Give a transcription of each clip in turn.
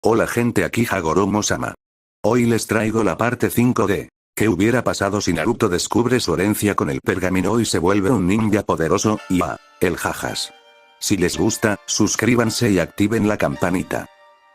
Hola gente, aquí Hagoromo-sama. Hoy les traigo la parte 5 de ¿qué hubiera pasado si Naruto descubre su herencia con el pergamino y se vuelve un ninja poderoso? Y el jajas. Si les gusta, suscríbanse y activen la campanita.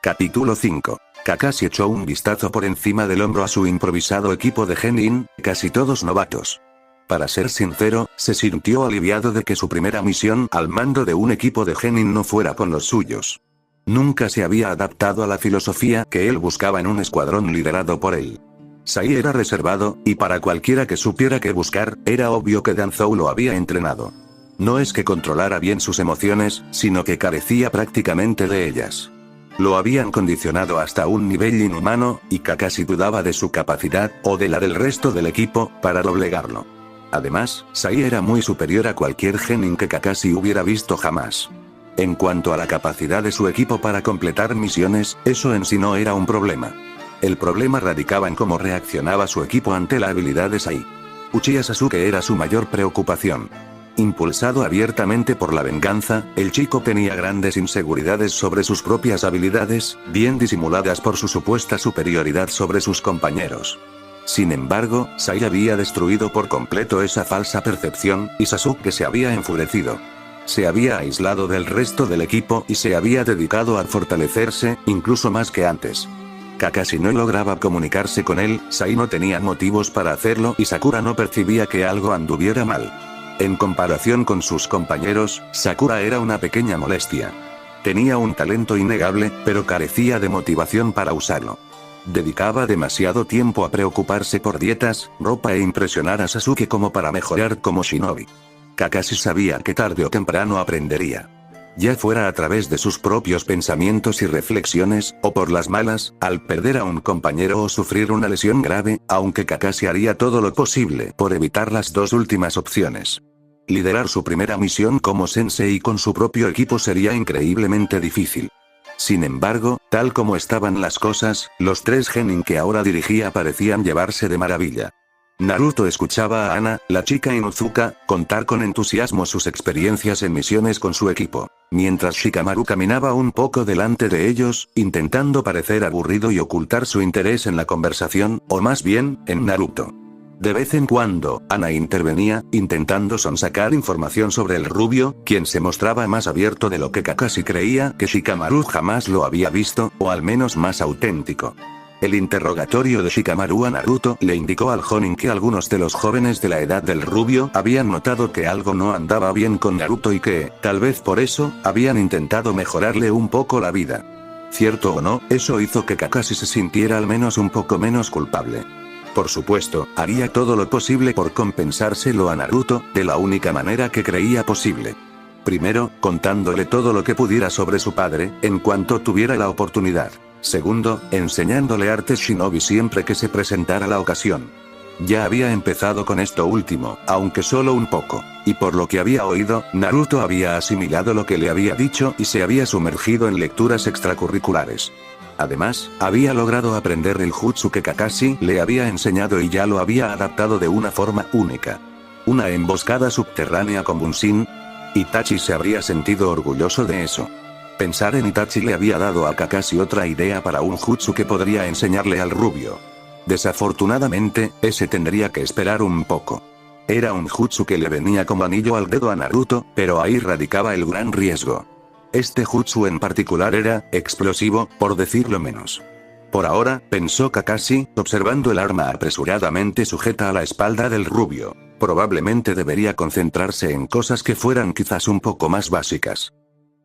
Capítulo 5. Kakashi echó un vistazo por encima del hombro a su improvisado equipo de Genin, casi todos novatos. Para ser sincero, se sintió aliviado de que su primera misión al mando de un equipo de Genin no fuera con los suyos. Nunca se había adaptado a la filosofía que él buscaba en un escuadrón liderado por él. Sai era reservado, y para cualquiera que supiera qué buscar, era obvio que Danzou lo había entrenado. No es que controlara bien sus emociones, sino que carecía prácticamente de ellas. Lo habían condicionado hasta un nivel inhumano, y Kakashi dudaba de su capacidad, o de la del resto del equipo, para doblegarlo. Además, Sai era muy superior a cualquier genin que Kakashi hubiera visto jamás. En cuanto a la capacidad de su equipo para completar misiones, eso en sí no era un problema. El problema radicaba en cómo reaccionaba su equipo ante la habilidad de Sai. Uchiha Sasuke era su mayor preocupación. Impulsado abiertamente por la venganza, el chico tenía grandes inseguridades sobre sus propias habilidades, bien disimuladas por su supuesta superioridad sobre sus compañeros. Sin embargo, Sai había destruido por completo esa falsa percepción, y Sasuke se había enfurecido. Se había aislado del resto del equipo y se había dedicado a fortalecerse, incluso más que antes. Kakashi no lograba comunicarse con él, Sai no tenía motivos para hacerlo y Sakura no percibía que algo anduviera mal. En comparación con sus compañeros, Sakura era una pequeña molestia. Tenía un talento innegable, pero carecía de motivación para usarlo. Dedicaba demasiado tiempo a preocuparse por dietas, ropa e impresionar a Sasuke como para mejorar como shinobi. Kakashi sabía que tarde o temprano aprendería. Ya fuera a través de sus propios pensamientos y reflexiones, o por las malas, al perder a un compañero o sufrir una lesión grave, aunque Kakashi haría todo lo posible por evitar las dos últimas opciones. Liderar su primera misión como sensei con su propio equipo sería increíblemente difícil. Sin embargo, tal como estaban las cosas, los tres genin que ahora dirigía parecían llevarse de maravilla. Naruto escuchaba a Ana, la chica Inuzuka, contar con entusiasmo sus experiencias en misiones con su equipo, mientras Shikamaru caminaba un poco delante de ellos, intentando parecer aburrido y ocultar su interés en la conversación, o más bien, en Naruto. De vez en cuando, Ana intervenía, intentando sonsacar información sobre el rubio, quien se mostraba más abierto de lo que Kakashi creía que Shikamaru jamás lo había visto, o al menos más auténtico. El interrogatorio de Shikamaru a Naruto le indicó al Jonin que algunos de los jóvenes de la edad del rubio habían notado que algo no andaba bien con Naruto y que, tal vez por eso, habían intentado mejorarle un poco la vida. Cierto o no, eso hizo que Kakashi se sintiera al menos un poco menos culpable. Por supuesto, haría todo lo posible por compensárselo a Naruto, de la única manera que creía posible. Primero, contándole todo lo que pudiera sobre su padre, en cuanto tuviera la oportunidad. Segundo, enseñándole artes shinobi siempre que se presentara la ocasión. Ya había empezado con esto último, aunque solo un poco, y por lo que había oído, Naruto había asimilado lo que le había dicho y se había sumergido en lecturas extracurriculares. Además, había logrado aprender el jutsu que Kakashi le había enseñado y ya lo había adaptado de una forma única. Una emboscada subterránea con Bunshin. Itachi se habría sentido orgulloso de eso. Pensar en Itachi le había dado a Kakashi otra idea para un jutsu que podría enseñarle al rubio. Desafortunadamente, ese tendría que esperar un poco. Era un jutsu que le venía como anillo al dedo a Naruto, pero ahí radicaba el gran riesgo. Este jutsu en particular era explosivo, por decirlo menos. Por ahora, pensó Kakashi, observando el arma apresuradamente sujeta a la espalda del rubio. Probablemente debería concentrarse en cosas que fueran quizás un poco más básicas.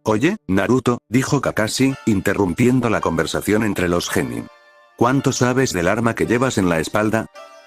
Oye, Naruto, dijo Kakashi, interrumpiendo la conversación entre los genin. ¿Cuánto sabes del arma que llevas en la espalda?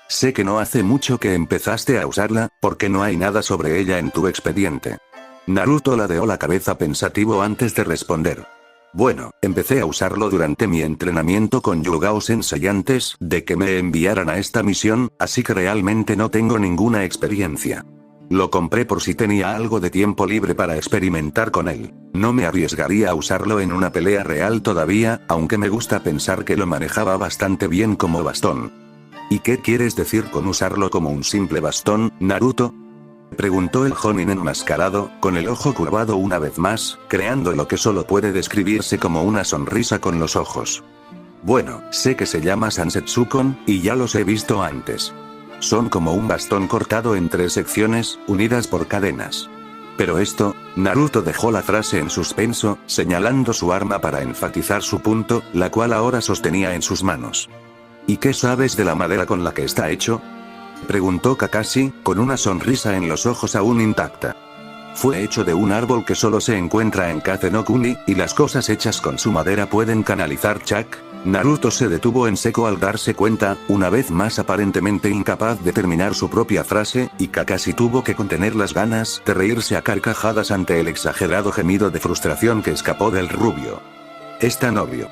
Sé que no hace mucho que empezaste a usarla, porque no hay nada sobre ella en tu expediente. Naruto ladeó la cabeza pensativo antes de responder. Bueno, empecé a usarlo durante mi entrenamiento con Yugao Sensei antes de que me enviaran a esta misión, así que realmente no tengo ninguna experiencia. Lo compré por si tenía algo de tiempo libre para experimentar con él. No me arriesgaría a usarlo en una pelea real todavía, aunque me gusta pensar que lo manejaba bastante bien como bastón. ¿Y qué quieres decir con usarlo como un simple bastón, Naruto? Preguntó el Jonin enmascarado, con el ojo curvado una vez más, creando lo que solo puede describirse como una sonrisa con los ojos. Bueno, sé que se llama Sansetsukon, y ya los he visto antes. Son como un bastón cortado en 3 secciones, unidas por cadenas. Pero esto, Naruto dejó la frase en suspenso, señalando su arma para enfatizar su punto, la cual ahora sostenía en sus manos. ¿Y qué sabes de la madera con la que está hecho?, preguntó Kakashi, con una sonrisa en los ojos aún intacta. Fue hecho de un árbol que solo se encuentra en Kase no Kuni, y las cosas hechas con su madera pueden canalizar chak. Naruto se detuvo en seco al darse cuenta, una vez más aparentemente incapaz de terminar su propia frase, y Kakashi tuvo que contener las ganas de reírse a carcajadas ante el exagerado gemido de frustración que escapó del rubio. «Es tan obvio»,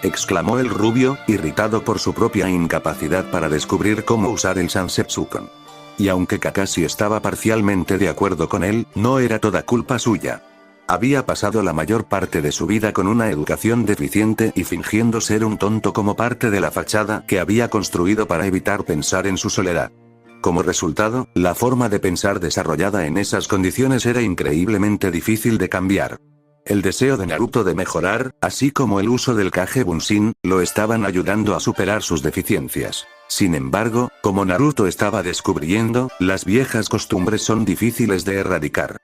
exclamó el rubio, irritado por su propia incapacidad para descubrir cómo usar el Sansetsukon. Y aunque Kakashi estaba parcialmente de acuerdo con él, no era toda culpa suya. Había pasado la mayor parte de su vida con una educación deficiente y fingiendo ser un tonto como parte de la fachada que había construido para evitar pensar en su soledad. Como resultado, la forma de pensar desarrollada en esas condiciones era increíblemente difícil de cambiar. El deseo de Naruto de mejorar, así como el uso del Kage Bunshin, lo estaban ayudando a superar sus deficiencias. Sin embargo, como Naruto estaba descubriendo, las viejas costumbres son difíciles de erradicar.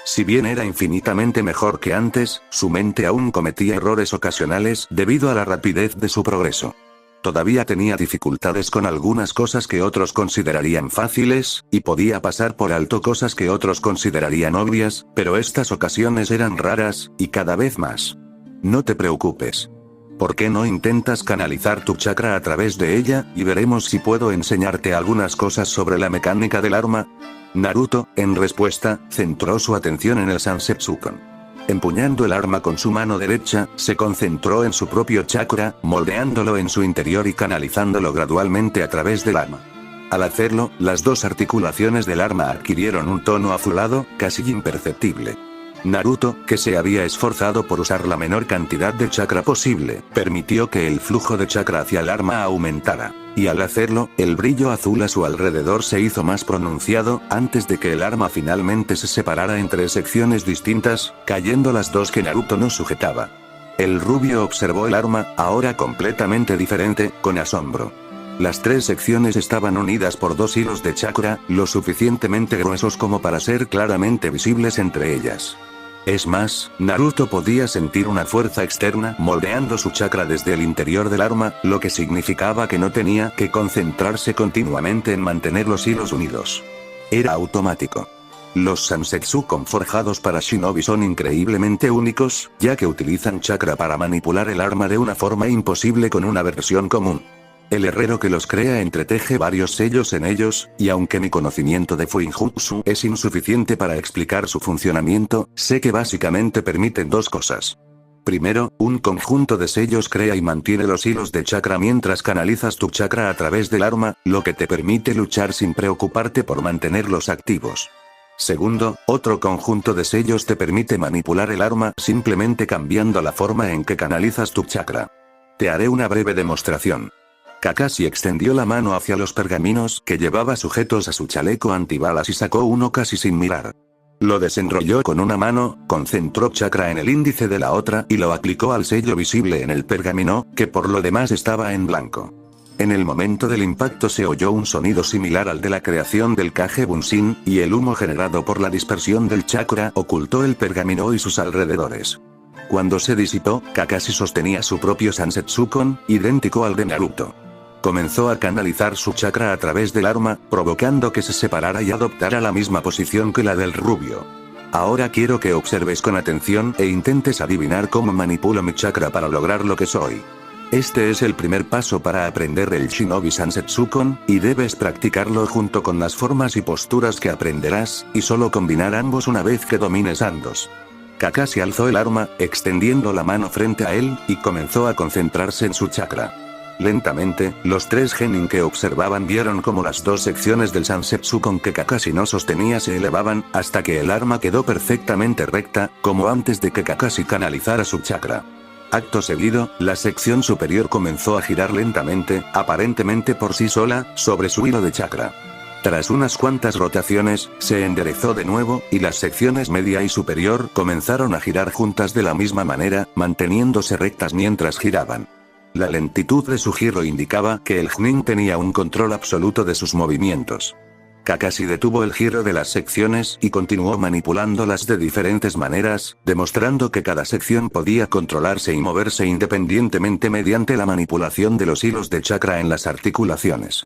Si bien era infinitamente mejor que antes, su mente aún cometía errores ocasionales debido a la rapidez de su progreso. Todavía tenía dificultades con algunas cosas que otros considerarían fáciles, y podía pasar por alto cosas que otros considerarían obvias, pero estas ocasiones eran raras, y cada vez más. No te preocupes. ¿Por qué no intentas canalizar tu chakra a través de ella, y veremos si puedo enseñarte algunas cosas sobre la mecánica del arma? Naruto, en respuesta, centró su atención en el Sansetsukon. Empuñando el arma con su mano derecha, se concentró en su propio chakra, moldeándolo en su interior y canalizándolo gradualmente a través del arma. Al hacerlo, las 2 articulaciones del arma adquirieron un tono azulado, casi imperceptible. Naruto, que se había esforzado por usar la menor cantidad de chakra posible, permitió que el flujo de chakra hacia el arma aumentara. Y al hacerlo, el brillo azul a su alrededor se hizo más pronunciado, antes de que el arma finalmente se separara en 3 secciones distintas, cayendo las 2 que Naruto no sujetaba. El rubio observó el arma, ahora completamente diferente, con asombro. Las 3 secciones estaban unidas por 2 hilos de chakra, lo suficientemente gruesos como para ser claramente visibles entre ellas. Es más, Naruto podía sentir una fuerza externa moldeando su chakra desde el interior del arma, lo que significaba que no tenía que concentrarse continuamente en mantener los hilos unidos. Era automático. Los Sansetsukon forjados para Shinobi son increíblemente únicos, ya que utilizan chakra para manipular el arma de una forma imposible con una versión común. El herrero que los crea entreteje varios sellos en ellos, y aunque mi conocimiento de Fuinjutsu es insuficiente para explicar su funcionamiento, sé que básicamente permiten 2 cosas. Primero, un conjunto de sellos crea y mantiene los hilos de chakra mientras canalizas tu chakra a través del arma, lo que te permite luchar sin preocuparte por mantenerlos activos. Segundo, otro conjunto de sellos te permite manipular el arma simplemente cambiando la forma en que canalizas tu chakra. Te haré una breve demostración. Kakashi extendió la mano hacia los pergaminos que llevaba sujetos a su chaleco antibalas y sacó uno casi sin mirar. Lo desenrolló con una mano, concentró chakra en el índice de la otra y lo aplicó al sello visible en el pergamino, que por lo demás estaba en blanco. En el momento del impacto se oyó un sonido similar al de la creación del Kage Bunshin, y el humo generado por la dispersión del chakra ocultó el pergamino y sus alrededores. Cuando se disipó, Kakashi sostenía su propio Sansetsukon, idéntico al de Naruto. Comenzó a canalizar su chakra a través del arma, provocando que se separara y adoptara la misma posición que la del rubio. Ahora quiero que observes con atención e intentes adivinar cómo manipulo mi chakra para lograr lo que soy. Este es el primer paso para aprender el Shinobi Sansetsukon, y debes practicarlo junto con las formas y posturas que aprenderás, y solo combinar ambos una vez que domines ambos. Kakashi alzó el arma, extendiendo la mano frente a él, y comenzó a concentrarse en su chakra. Lentamente, los 3 genin que observaban vieron como las 2 secciones del Sansetsukon que Kakashi no sostenía se elevaban, hasta que el arma quedó perfectamente recta, como antes de que Kakashi canalizara su chakra. Acto seguido, la sección superior comenzó a girar lentamente, aparentemente por sí sola, sobre su hilo de chakra. Tras unas cuantas rotaciones, se enderezó de nuevo, y las secciones media y superior comenzaron a girar juntas de la misma manera, manteniéndose rectas mientras giraban. La lentitud de su giro indicaba que el Jnin tenía un control absoluto de sus movimientos. Kakashi detuvo el giro de las secciones y continuó manipulándolas de diferentes maneras, demostrando que cada sección podía controlarse y moverse independientemente mediante la manipulación de los hilos de chakra en las articulaciones.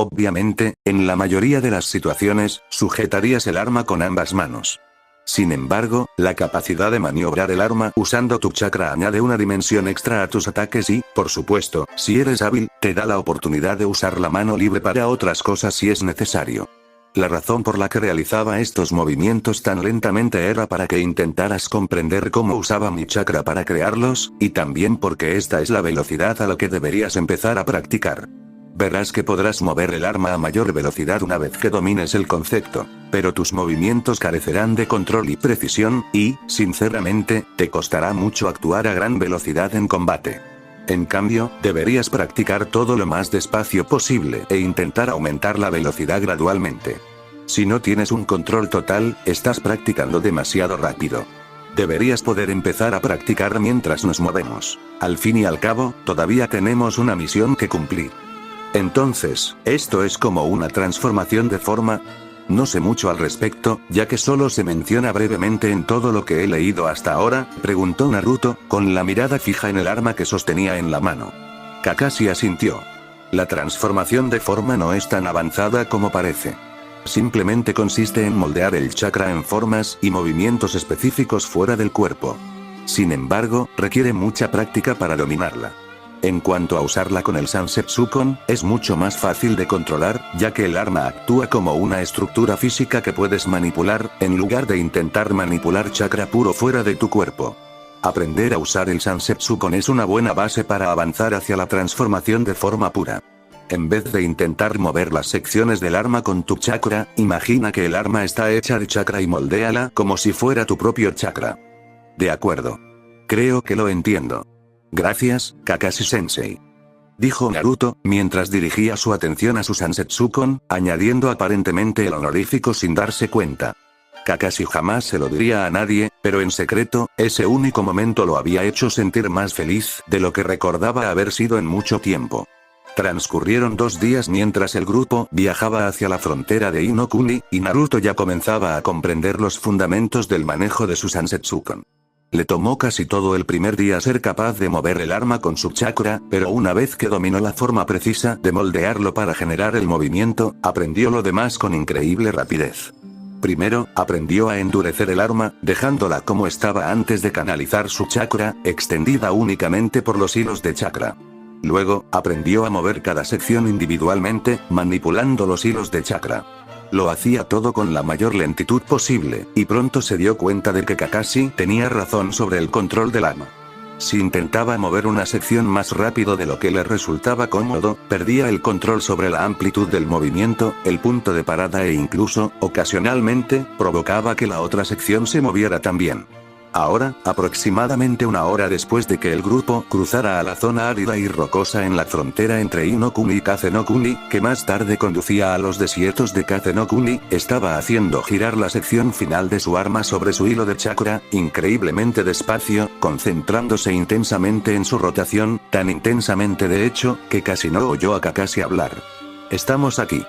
Obviamente, en la mayoría de las situaciones, sujetarías el arma con ambas manos. Sin embargo, la capacidad de maniobrar el arma usando tu chakra añade una dimensión extra a tus ataques y, por supuesto, si eres hábil, te da la oportunidad de usar la mano libre para otras cosas si es necesario. La razón por la que realizaba estos movimientos tan lentamente era para que intentaras comprender cómo usaba mi chakra para crearlos, y también porque esta es la velocidad a la que deberías empezar a practicar. Verás que podrás mover el arma a mayor velocidad una vez que domines el concepto, pero tus movimientos carecerán de control y precisión, y, sinceramente, te costará mucho actuar a gran velocidad en combate. En cambio, deberías practicar todo lo más despacio posible e intentar aumentar la velocidad gradualmente. Si no tienes un control total, estás practicando demasiado rápido. Deberías poder empezar a practicar mientras nos movemos. Al fin y al cabo, todavía tenemos una misión que cumplir. Entonces, ¿esto es como una transformación de forma? No sé mucho al respecto, ya que solo se menciona brevemente en todo lo que he leído hasta ahora, preguntó Naruto, con la mirada fija en el arma que sostenía en la mano. Kakashi asintió. La transformación de forma no es tan avanzada como parece. Simplemente consiste en moldear el chakra en formas y movimientos específicos fuera del cuerpo. Sin embargo, requiere mucha práctica para dominarla. En cuanto a usarla con el Sansepsukon, es mucho más fácil de controlar, ya que el arma actúa como una estructura física que puedes manipular, en lugar de intentar manipular chakra puro fuera de tu cuerpo. Aprender a usar el Sansepsukon es una buena base para avanzar hacia la transformación de forma pura. En vez de intentar mover las secciones del arma con tu chakra, imagina que el arma está hecha de chakra y moldéala como si fuera tu propio chakra. De acuerdo. Creo que lo entiendo. Gracias, Kakashi-sensei. Dijo Naruto, mientras dirigía su atención a su Sansepsukon, añadiendo aparentemente el honorífico sin darse cuenta. Kakashi jamás se lo diría a nadie, pero en secreto, ese único momento lo había hecho sentir más feliz de lo que recordaba haber sido en mucho tiempo. Transcurrieron 2 días mientras el grupo viajaba hacia la frontera de Inokuni, y Naruto ya comenzaba a comprender los fundamentos del manejo de su Sansepsukon. Le tomó casi todo el primer día ser capaz de mover el arma con su chakra, pero una vez que dominó la forma precisa de moldearlo para generar el movimiento, aprendió lo demás con increíble rapidez. Primero, aprendió a endurecer el arma, dejándola como estaba antes de canalizar su chakra, extendida únicamente por los hilos de chakra. Luego, aprendió a mover cada sección individualmente, manipulando los hilos de chakra. Lo hacía todo con la mayor lentitud posible, y pronto se dio cuenta de que Kakashi tenía razón sobre el control del arma. Si intentaba mover una sección más rápido de lo que le resultaba cómodo, perdía el control sobre la amplitud del movimiento, el punto de parada e incluso, ocasionalmente, provocaba que la otra sección se moviera también. Ahora, aproximadamente una hora después de que el grupo cruzara a la zona árida y rocosa en la frontera entre Inokuni y Kazenokuni, que más tarde conducía a los desiertos de Kazenokuni, estaba haciendo girar la sección final de su arma sobre su hilo de chakra, increíblemente despacio, concentrándose intensamente en su rotación, tan intensamente de hecho, que casi no oyó a Kakashi hablar. Estamos aquí.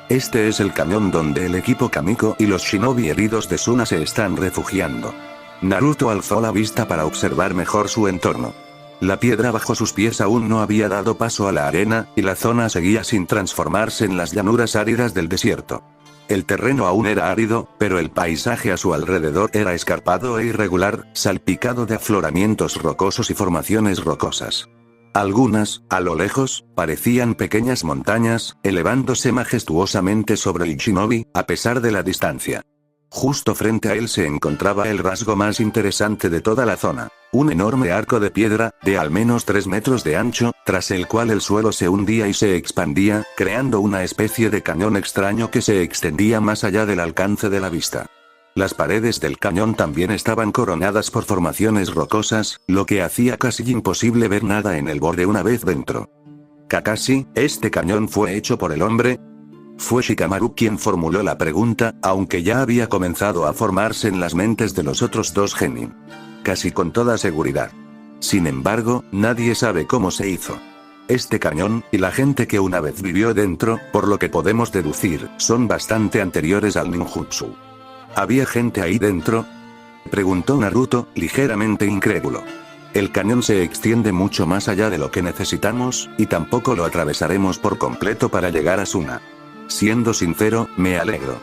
Este es el cañón donde el equipo Kamiko y los shinobi heridos de Suna se están refugiando. Naruto alzó la vista para observar mejor su entorno. La piedra bajo sus pies aún no había dado paso a la arena, y la zona seguía sin transformarse en las llanuras áridas del desierto. El terreno aún era árido, pero el paisaje a su alrededor era escarpado e irregular, salpicado de afloramientos rocosos y formaciones rocosas. Algunas, a lo lejos, parecían pequeñas montañas, elevándose majestuosamente sobre el shinobi, a pesar de la distancia. Justo frente a él se encontraba el rasgo más interesante de toda la zona. Un enorme arco de piedra, de al menos 3 metros de ancho, tras el cual el suelo se hundía y se expandía, creando una especie de cañón extraño que se extendía más allá del alcance de la vista. Las paredes del cañón también estaban coronadas por formaciones rocosas, lo que hacía casi imposible ver nada en el borde una vez dentro. Kakashi, ¿este cañón fue hecho por el hombre? Fue Shikamaru quien formuló la pregunta, aunque ya había comenzado a formarse en las mentes de los otros dos genin. Casi con toda seguridad. Sin embargo, nadie sabe cómo se hizo. Este cañón, y la gente que una vez vivió dentro, por lo que podemos deducir, son bastante anteriores al ninjutsu. ¿Había gente ahí dentro?, preguntó Naruto, ligeramente incrédulo. El cañón se extiende mucho más allá de lo que necesitamos, y tampoco lo atravesaremos por completo para llegar a Suna. Siendo sincero, me alegro.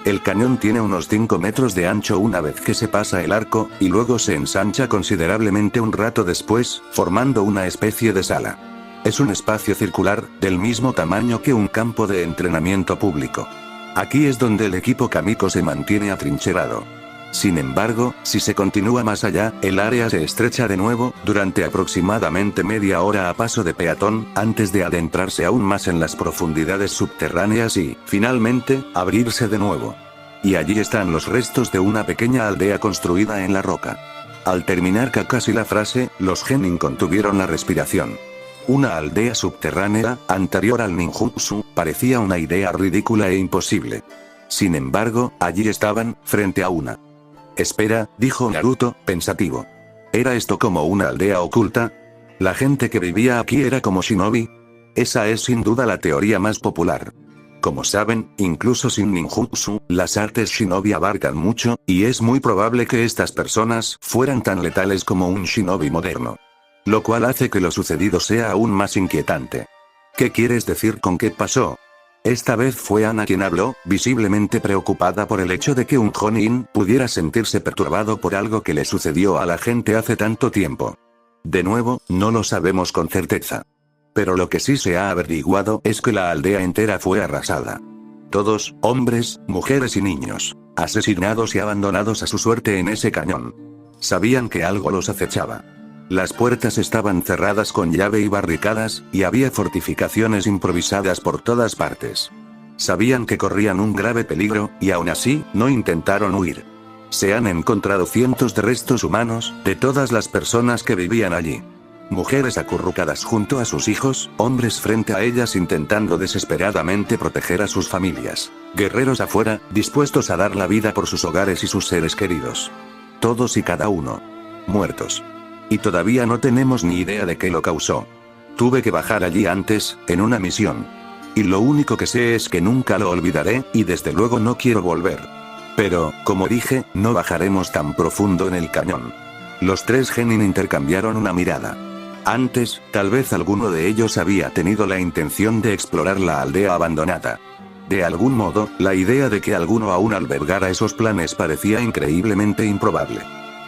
El cañón tiene unos 5 metros de ancho una vez que se pasa el arco, y luego se ensancha considerablemente un rato después, formando una especie de sala. Es un espacio circular, del mismo tamaño que un campo de entrenamiento público. Aquí es donde el equipo Kamiko se mantiene atrincherado. Sin embargo, si se continúa más allá, el área se estrecha de nuevo, durante aproximadamente media hora a paso de peatón, antes de adentrarse aún más en las profundidades subterráneas y, finalmente, abrirse de nuevo. Y allí están los restos de una pequeña aldea construida en la roca. Al terminar Kakashi la frase, los genin contuvieron la respiración. Una aldea subterránea, anterior al ninjutsu, parecía una idea ridícula e imposible. Sin embargo, allí estaban, frente a una. Espera, dijo Naruto, pensativo. ¿Era esto como una aldea oculta? ¿La gente que vivía aquí era como shinobi? Esa es sin duda la teoría más popular. Como saben, incluso sin ninjutsu, las artes shinobi abarcan mucho, y es muy probable que estas personas fueran tan letales como un shinobi moderno. Lo cual hace que lo sucedido sea aún más inquietante. ¿Qué quieres decir con qué pasó? Esta vez fue Ana quien habló, visiblemente preocupada por el hecho de que un Jonin pudiera sentirse perturbado por algo que le sucedió a la gente hace tanto tiempo. De nuevo, no lo sabemos con certeza. Pero lo que sí se ha averiguado es que la aldea entera fue arrasada. Todos, hombres, mujeres y niños, asesinados y abandonados a su suerte en ese cañón. Sabían que algo los acechaba. Las puertas estaban cerradas con llave y barricadas, y había fortificaciones improvisadas por todas partes. Sabían que corrían un grave peligro, y aún así, no intentaron huir. Se han encontrado cientos de restos humanos, de todas las personas que vivían allí. Mujeres acurrucadas junto a sus hijos, hombres frente a ellas intentando desesperadamente proteger a sus familias. Guerreros afuera, dispuestos a dar la vida por sus hogares y sus seres queridos. Todos y cada uno. Muertos. Y todavía no tenemos ni idea de qué lo causó. Tuve que bajar allí antes, en una misión. Y lo único que sé es que nunca lo olvidaré, y desde luego no quiero volver. Pero, como dije, no bajaremos tan profundo en el cañón. Los tres genin intercambiaron una mirada. Antes, tal vez alguno de ellos había tenido la intención de explorar la aldea abandonada. De algún modo, la idea de que alguno aún albergara esos planes parecía increíblemente improbable.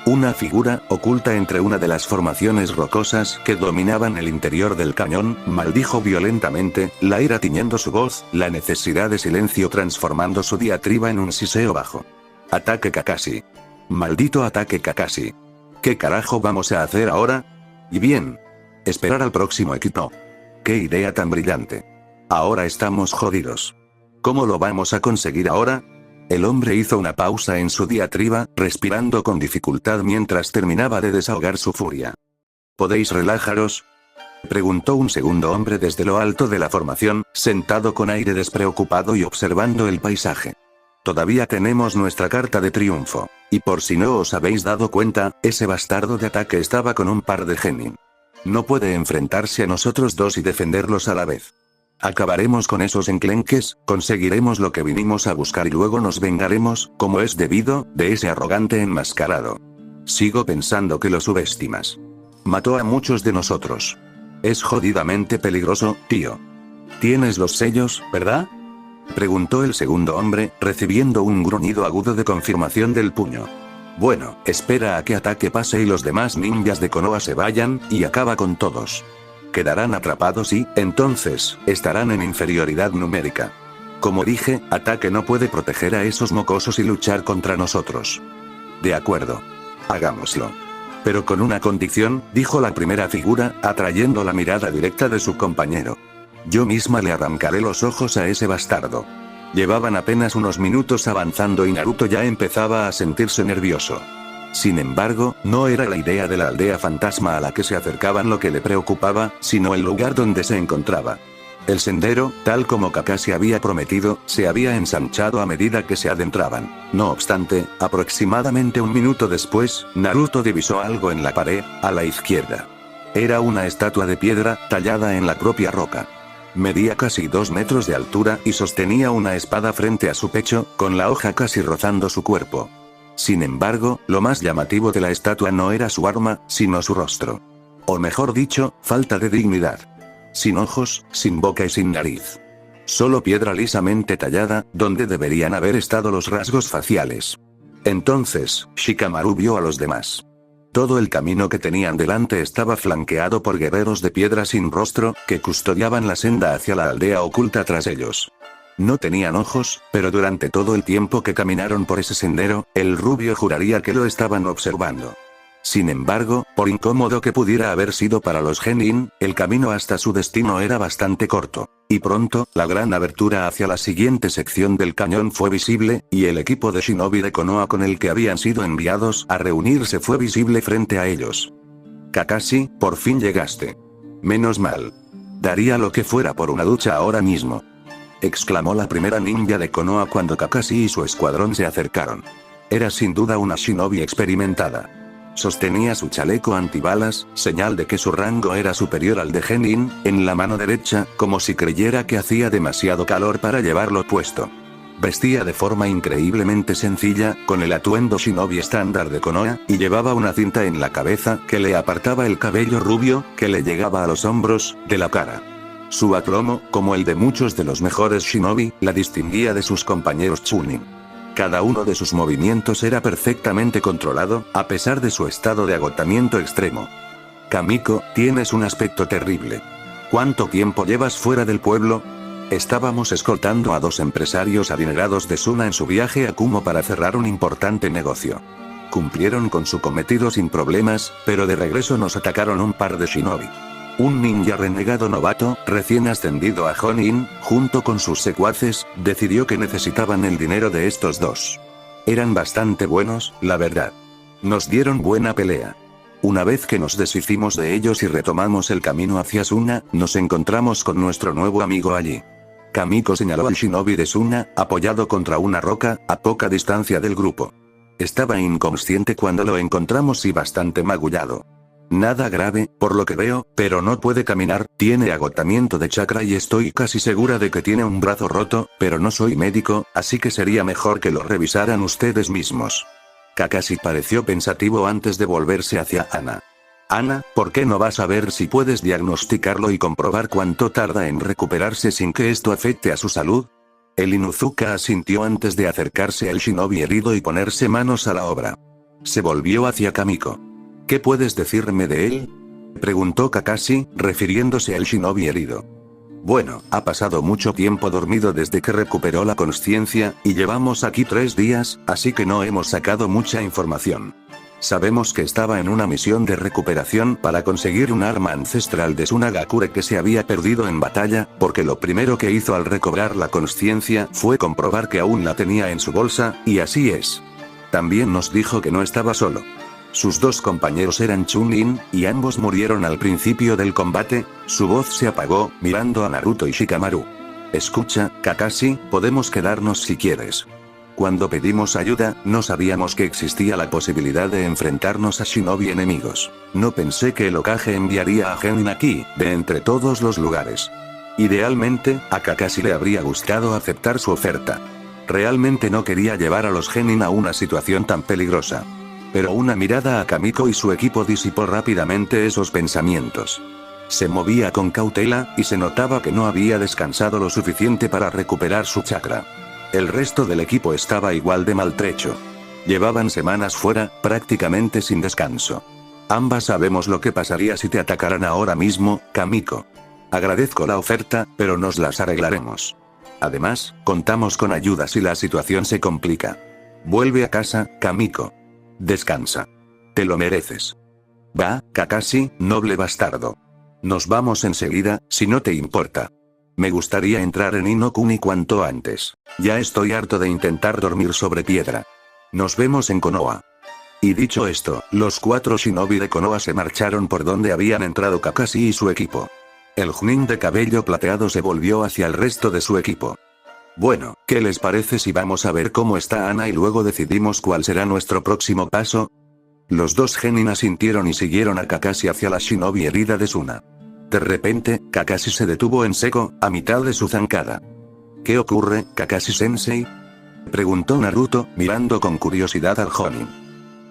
Una figura, oculta entre una de las formaciones rocosas que dominaban el interior del cañón, maldijo violentamente, la ira tiñendo su voz, la necesidad de silencio transformando su diatriba en un siseo bajo. Ataque Kakashi. Maldito ataque Kakashi. ¿Qué carajo vamos a hacer ahora? Y bien. Esperar al próximo equipo. ¡Qué idea tan brillante! Ahora estamos jodidos. ¿Cómo lo vamos a conseguir ahora? El hombre hizo una pausa en su diatriba, respirando con dificultad mientras terminaba de desahogar su furia. ¿Podéis relajaros?, preguntó un segundo hombre desde lo alto de la formación, sentado con aire despreocupado y observando el paisaje. Todavía tenemos nuestra carta de triunfo. Y por si no os habéis dado cuenta, ese bastardo de ataque estaba con un par de genin. No puede enfrentarse a nosotros dos y defenderlos a la vez. Acabaremos con esos enclenques, conseguiremos lo que vinimos a buscar y luego nos vengaremos, como es debido, de ese arrogante enmascarado. Sigo pensando que lo subestimas. Mató a muchos de nosotros. Es jodidamente peligroso, tío. ¿Tienes los sellos, verdad?, preguntó el segundo hombre, recibiendo un gruñido agudo de confirmación del puño. Bueno, espera a que ataque pase y los demás ninjas de Konoha se vayan, y acaba con todos. Quedarán atrapados y, entonces, estarán en inferioridad numérica. Como dije, Ataque no puede proteger a esos mocosos y luchar contra nosotros. De acuerdo. Hagámoslo. Pero con una condición, dijo la primera figura, atrayendo la mirada directa de su compañero. Yo misma le arrancaré los ojos a ese bastardo. Llevaban apenas unos minutos avanzando y Naruto ya empezaba a sentirse nervioso. Sin embargo, no era la idea de la aldea fantasma a la que se acercaban lo que le preocupaba, sino el lugar donde se encontraba. El sendero, tal como Kakashi había prometido, se había ensanchado a medida que se adentraban. No obstante, aproximadamente un minuto después, Naruto divisó algo en la pared, a la izquierda. Era una estatua de piedra, tallada en la propia roca. Medía casi 2 metros de altura y sostenía una espada frente a su pecho, con la hoja casi rozando su cuerpo. Sin embargo, lo más llamativo de la estatua no era su arma, sino su rostro. O mejor dicho, falta de dignidad. Sin ojos, sin boca y sin nariz. Solo piedra lisamente tallada, donde deberían haber estado los rasgos faciales. Entonces, Shikamaru vio a los demás. Todo el camino que tenían delante estaba flanqueado por guerreros de piedra sin rostro, que custodiaban la senda hacia la aldea oculta tras ellos. No tenían ojos, pero durante todo el tiempo que caminaron por ese sendero, el rubio juraría que lo estaban observando. Sin embargo, por incómodo que pudiera haber sido para los Genin, el camino hasta su destino era bastante corto. Y pronto, la gran abertura hacia la siguiente sección del cañón fue visible, y el equipo de shinobi de Konoha con el que habían sido enviados a reunirse fue visible frente a ellos. Kakashi, por fin llegaste. Menos mal. Daría lo que fuera por una ducha ahora mismo. Exclamó la primera ninja de Konoha cuando Kakashi y su escuadrón se acercaron. Era sin duda una shinobi experimentada. Sostenía su chaleco antibalas, señal de que su rango era superior al de Genin, en la mano derecha, como si creyera que hacía demasiado calor para llevarlo puesto. Vestía de forma increíblemente sencilla, con el atuendo shinobi estándar de Konoha, y llevaba una cinta en la cabeza que le apartaba el cabello rubio, que le llegaba a los hombros, de la cara. Su aplomo, como el de muchos de los mejores shinobi, la distinguía de sus compañeros chunin. Cada uno de sus movimientos era perfectamente controlado, a pesar de su estado de agotamiento extremo. Kamiko, tienes un aspecto terrible. ¿Cuánto tiempo llevas fuera del pueblo? Estábamos escoltando a 2 empresarios adinerados de Suna en su viaje a Kumo para cerrar un importante negocio. Cumplieron con su cometido sin problemas, pero de regreso nos atacaron un par de shinobi. Un ninja renegado novato, recién ascendido a Jonin, junto con sus secuaces, decidió que necesitaban el dinero de estos 2. Eran bastante buenos, la verdad. Nos dieron buena pelea. Una vez que nos deshicimos de ellos y retomamos el camino hacia Suna, nos encontramos con nuestro nuevo amigo allí. Kamiko señaló al shinobi de Suna, apoyado contra una roca, a poca distancia del grupo. Estaba inconsciente cuando lo encontramos y bastante magullado. Nada grave, por lo que veo, pero no puede caminar, tiene agotamiento de chakra y estoy casi segura de que tiene un brazo roto, pero no soy médico, así que sería mejor que lo revisaran ustedes mismos. Kakashi pareció pensativo antes de volverse hacia Ana. Ana, ¿por qué no vas a ver si puedes diagnosticarlo y comprobar cuánto tarda en recuperarse sin que esto afecte a su salud? El Inuzuka asintió antes de acercarse al shinobi herido y ponerse manos a la obra. Se volvió hacia Kamiko. ¿Qué puedes decirme de él? Preguntó Kakashi, refiriéndose al shinobi herido. Bueno, ha pasado mucho tiempo dormido desde que recuperó la consciencia, y llevamos aquí 3 días, así que no hemos sacado mucha información. Sabemos que estaba en una misión de recuperación para conseguir un arma ancestral de Tsunagakure que se había perdido en batalla, porque lo primero que hizo al recobrar la consciencia fue comprobar que aún la tenía en su bolsa, y así es. También nos dijo que no estaba solo. Sus 2 compañeros eran Chunin, y ambos murieron al principio del combate. Su voz se apagó, mirando a Naruto y Shikamaru. Escucha, Kakashi, podemos quedarnos si quieres. Cuando pedimos ayuda, no sabíamos que existía la posibilidad de enfrentarnos a shinobi enemigos. No pensé que el Hokage enviaría a Genin aquí, de entre todos los lugares. Idealmente, a Kakashi le habría gustado aceptar su oferta. Realmente no quería llevar a los Genin a una situación tan peligrosa. Pero una mirada a Kamiko y su equipo disipó rápidamente esos pensamientos. Se movía con cautela, y se notaba que no había descansado lo suficiente para recuperar su chakra. El resto del equipo estaba igual de maltrecho. Llevaban semanas fuera, prácticamente sin descanso. Ambas sabemos lo que pasaría si te atacaran ahora mismo, Kamiko. Agradezco la oferta, pero nos las arreglaremos. Además, contamos con ayuda si la situación se complica. Vuelve a casa, Kamiko. Descansa. Te lo mereces. Va, Kakashi, noble bastardo. Nos vamos enseguida, si no te importa. Me gustaría entrar en Inokuni cuanto antes. Ya estoy harto de intentar dormir sobre piedra. Nos vemos en Konoha. Y dicho esto, los 4 shinobi de Konoha se marcharon por donde habían entrado Kakashi y su equipo. El Junin de cabello plateado se volvió hacia el resto de su equipo. Bueno, ¿qué les parece si vamos a ver cómo está Ana y luego decidimos cuál será nuestro próximo paso? Los dos genin asintieron y siguieron a Kakashi hacia la shinobi herida de Suna. De repente, Kakashi se detuvo en seco, a mitad de su zancada. ¿Qué ocurre, Kakashi-sensei?, preguntó Naruto, mirando con curiosidad al Jonin.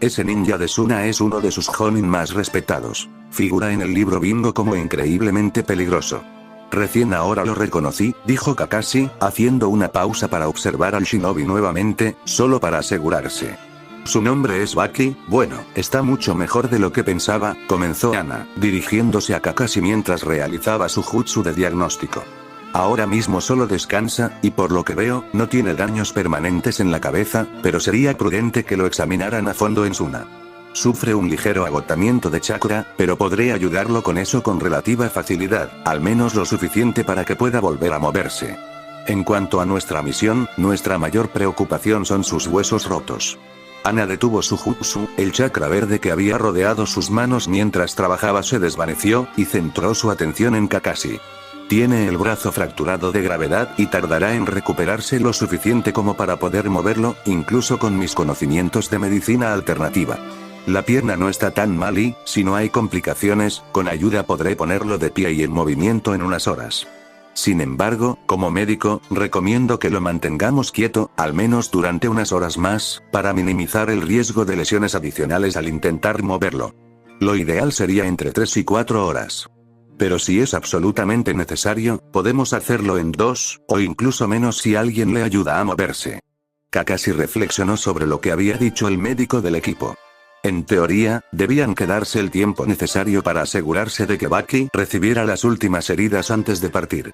Ese ninja de Suna es uno de sus Jonin más respetados. Figura en el libro Bingo como increíblemente peligroso. Recién ahora lo reconocí, dijo Kakashi, haciendo una pausa para observar al shinobi nuevamente, solo para asegurarse. Su nombre es Baki. Bueno, está mucho mejor de lo que pensaba, comenzó Ana, dirigiéndose a Kakashi mientras realizaba su jutsu de diagnóstico. Ahora mismo solo descansa, y por lo que veo, no tiene daños permanentes en la cabeza, pero sería prudente que lo examinaran a fondo en Suna. Sufre un ligero agotamiento de chakra, pero podré ayudarlo con eso con relativa facilidad, al menos lo suficiente para que pueda volver a moverse. En cuanto a nuestra misión, nuestra mayor preocupación son sus huesos rotos. Ana detuvo su jutsu, el chakra verde que había rodeado sus manos mientras trabajaba se desvaneció, y centró su atención en Kakashi. Tiene el brazo fracturado de gravedad y tardará en recuperarse lo suficiente como para poder moverlo, incluso con mis conocimientos de medicina alternativa. La pierna no está tan mal y, si no hay complicaciones, con ayuda podré ponerlo de pie y en movimiento en unas horas. Sin embargo, como médico, recomiendo que lo mantengamos quieto, al menos durante unas horas más, para minimizar el riesgo de lesiones adicionales al intentar moverlo. Lo ideal sería entre 3 y 4 horas. Pero si es absolutamente necesario, podemos hacerlo en 2, o incluso menos si alguien le ayuda a moverse. Kakashi reflexionó sobre lo que había dicho el médico del equipo. En teoría, debían quedarse el tiempo necesario para asegurarse de que Baki recibiera las últimas heridas antes de partir.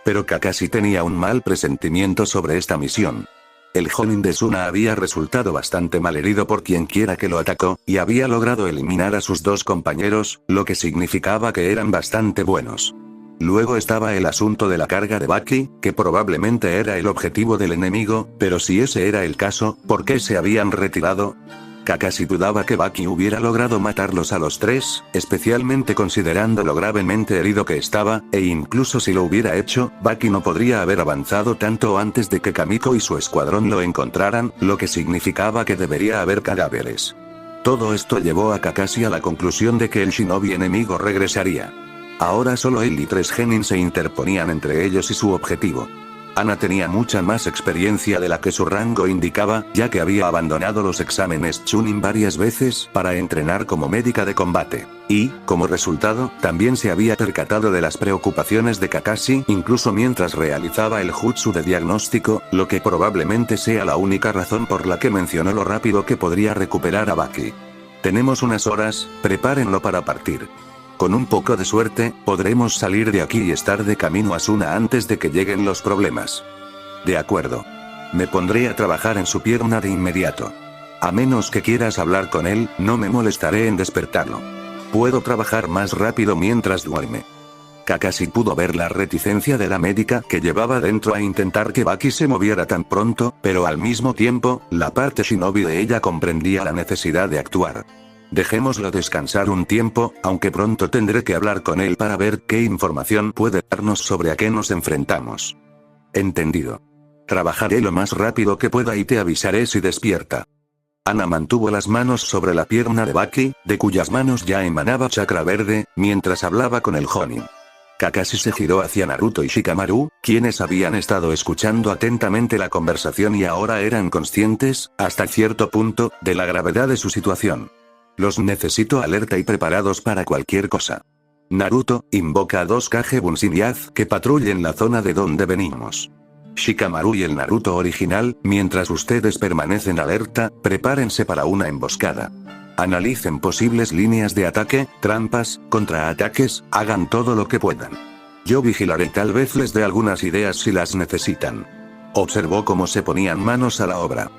Pero Kakashi tenía un mal presentimiento sobre esta misión. El Jonin de Suna había resultado bastante malherido por quienquiera que lo atacó, y había logrado eliminar a sus dos compañeros, lo que significaba que eran bastante buenos. Luego estaba el asunto de la carga de Baki, que probablemente era el objetivo del enemigo, pero si ese era el caso, ¿por qué se habían retirado? Kakashi dudaba que Baki hubiera logrado matarlos a los tres, especialmente considerando lo gravemente herido que estaba, e incluso si lo hubiera hecho, Baki no podría haber avanzado tanto antes de que Kamiko y su escuadrón lo encontraran, lo que significaba que debería haber cadáveres. Todo esto llevó a Kakashi a la conclusión de que el shinobi enemigo regresaría. Ahora solo él y 3 genin se interponían entre ellos y su objetivo. Ana tenía mucha más experiencia de la que su rango indicaba, ya que había abandonado los exámenes Chunin varias veces para entrenar como médica de combate. Y, como resultado, también se había percatado de las preocupaciones de Kakashi incluso mientras realizaba el jutsu de diagnóstico, lo que probablemente sea la única razón por la que mencionó lo rápido que podría recuperar a Baki. Tenemos unas horas, prepárenlo para partir. Con un poco de suerte, podremos salir de aquí y estar de camino a Suna antes de que lleguen los problemas. De acuerdo. Me pondré a trabajar en su pierna de inmediato. A menos que quieras hablar con él, no me molestaré en despertarlo. Puedo trabajar más rápido mientras duerme. Kakashi pudo ver la reticencia de la médica que llevaba dentro a intentar que Baki se moviera tan pronto, pero al mismo tiempo, la parte shinobi de ella comprendía la necesidad de actuar. Dejémoslo descansar un tiempo, aunque pronto tendré que hablar con él para ver qué información puede darnos sobre a qué nos enfrentamos. Entendido. Trabajaré lo más rápido que pueda y te avisaré si despierta. Ana mantuvo las manos sobre la pierna de Baki, de cuyas manos ya emanaba chakra verde, mientras hablaba con el Jonin. Kakashi se giró hacia Naruto y Shikamaru, quienes habían estado escuchando atentamente la conversación y ahora eran conscientes, hasta cierto punto, de la gravedad de su situación. Los necesito alerta y preparados para cualquier cosa. Naruto, invoca a 2 Kage Bunshin y haz que patrullen la zona de donde venimos. Shikamaru y el Naruto original, mientras ustedes permanecen alerta, prepárense para una emboscada. Analicen posibles líneas de ataque, trampas, contraataques, hagan todo lo que puedan. Yo vigilaré, tal vez les dé algunas ideas si las necesitan. Observó cómo se ponían manos a la obra.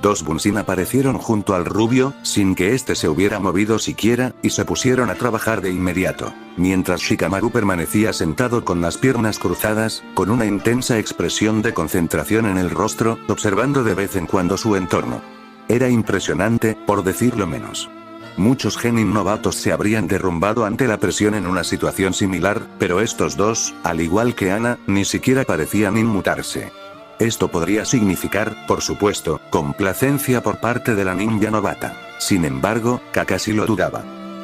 2 Bunshin aparecieron junto al rubio, sin que éste se hubiera movido siquiera, y se pusieron a trabajar de inmediato. Mientras Shikamaru permanecía sentado con las piernas cruzadas, con una intensa expresión de concentración en el rostro, observando de vez en cuando su entorno. Era impresionante, por decirlo menos. Muchos genin novatos se habrían derrumbado ante la presión en una situación similar, pero estos dos, al igual que Ana, ni siquiera parecían inmutarse. Esto podría significar, por supuesto, complacencia por parte de la ninja novata. Sin embargo, Kakashi lo dudaba.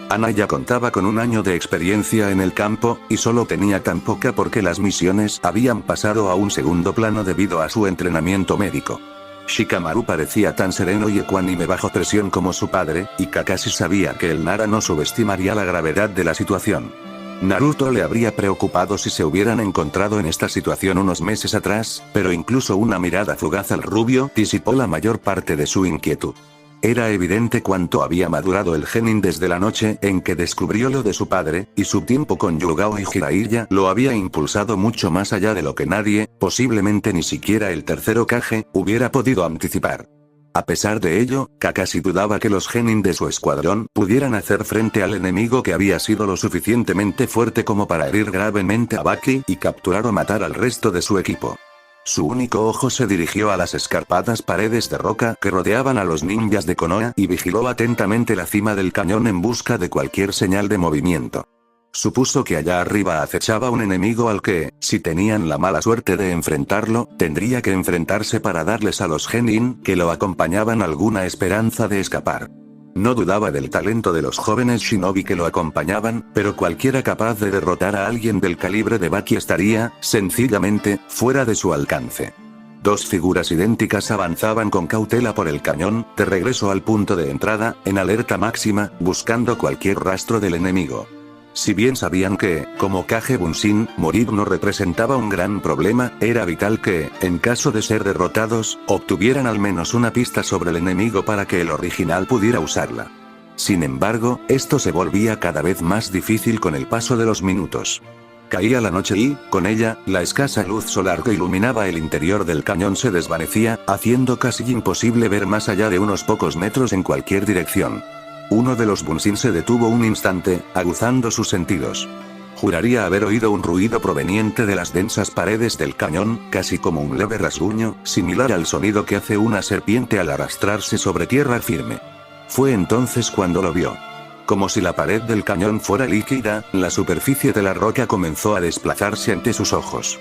Ana ya contaba con un año de experiencia en el campo, y solo tenía tan poca porque las misiones habían pasado a un segundo plano debido a su entrenamiento médico. Shikamaru parecía tan sereno y ecuánime bajo presión como su padre, y Kakashi sabía que el Nara no subestimaría la gravedad de la situación. Naruto le habría preocupado si se hubieran encontrado en esta situación unos meses atrás, pero incluso una mirada fugaz al rubio disipó la mayor parte de su inquietud. Era evidente cuánto había madurado el genin desde la noche en que descubrió lo de su padre, y su tiempo con Yugao y Jiraiya lo había impulsado mucho más allá de lo que nadie, posiblemente ni siquiera el tercer Hokage, hubiera podido anticipar. A pesar de ello, Kakashi dudaba que los genin de su escuadrón pudieran hacer frente al enemigo que había sido lo suficientemente fuerte como para herir gravemente a Baki y capturar o matar al resto de su equipo. Su único ojo se dirigió a las escarpadas paredes de roca que rodeaban a los ninjas de Konoha y vigiló atentamente la cima del cañón en busca de cualquier señal de movimiento. Supuso que allá arriba acechaba un enemigo al que, si tenían la mala suerte de enfrentarlo, tendría que enfrentarse para darles a los genin que lo acompañaban alguna esperanza de escapar. No dudaba del talento de los jóvenes shinobi que lo acompañaban, pero cualquiera capaz de derrotar a alguien del calibre de Baki estaría, sencillamente, fuera de su alcance. Dos figuras idénticas avanzaban con cautela por el cañón, de regreso al punto de entrada, en alerta máxima, buscando cualquier rastro del enemigo. Si bien sabían que, como Kage Bunshin, morir no representaba un gran problema, era vital que, en caso de ser derrotados, obtuvieran al menos una pista sobre el enemigo para que el original pudiera usarla. Sin embargo, esto se volvía cada vez más difícil con el paso de los minutos. Caía la noche y, con ella, la escasa luz solar que iluminaba el interior del cañón se desvanecía, haciendo casi imposible ver más allá de unos pocos metros en cualquier dirección. Uno de los Bunshin se detuvo un instante, aguzando sus sentidos. Juraría haber oído un ruido proveniente de las densas paredes del cañón, casi como un leve rasguño, similar al sonido que hace una serpiente al arrastrarse sobre tierra firme. Fue entonces cuando lo vio. Como si la pared del cañón fuera líquida, la superficie de la roca comenzó a desplazarse ante sus ojos.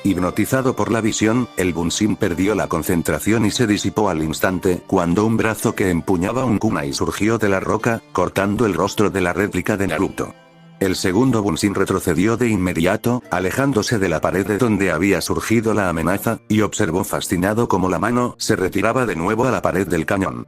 Hipnotizado por la visión, el Bunshin perdió la concentración y se disipó al instante, cuando un brazo que empuñaba un kunai surgió de la roca, cortando el rostro de la réplica de Naruto. El segundo Bunshin retrocedió de inmediato, alejándose de la pared de donde había surgido la amenaza, y observó fascinado cómo la mano se retiraba de nuevo a la pared del cañón.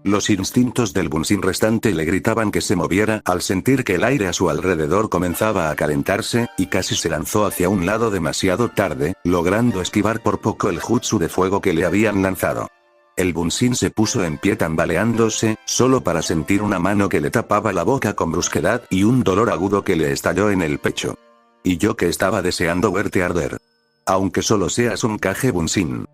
Los instintos del Bunshin restante le gritaban que se moviera al sentir que el aire a su alrededor comenzaba a calentarse, y casi se lanzó hacia un lado demasiado tarde, logrando esquivar por poco el jutsu de fuego que le habían lanzado. El Bunshin se puso en pie tambaleándose, solo para sentir una mano que le tapaba la boca con brusquedad y un dolor agudo que le estalló en el pecho. Y yo que estaba deseando verte arder. Aunque solo seas un Kage Bunshin.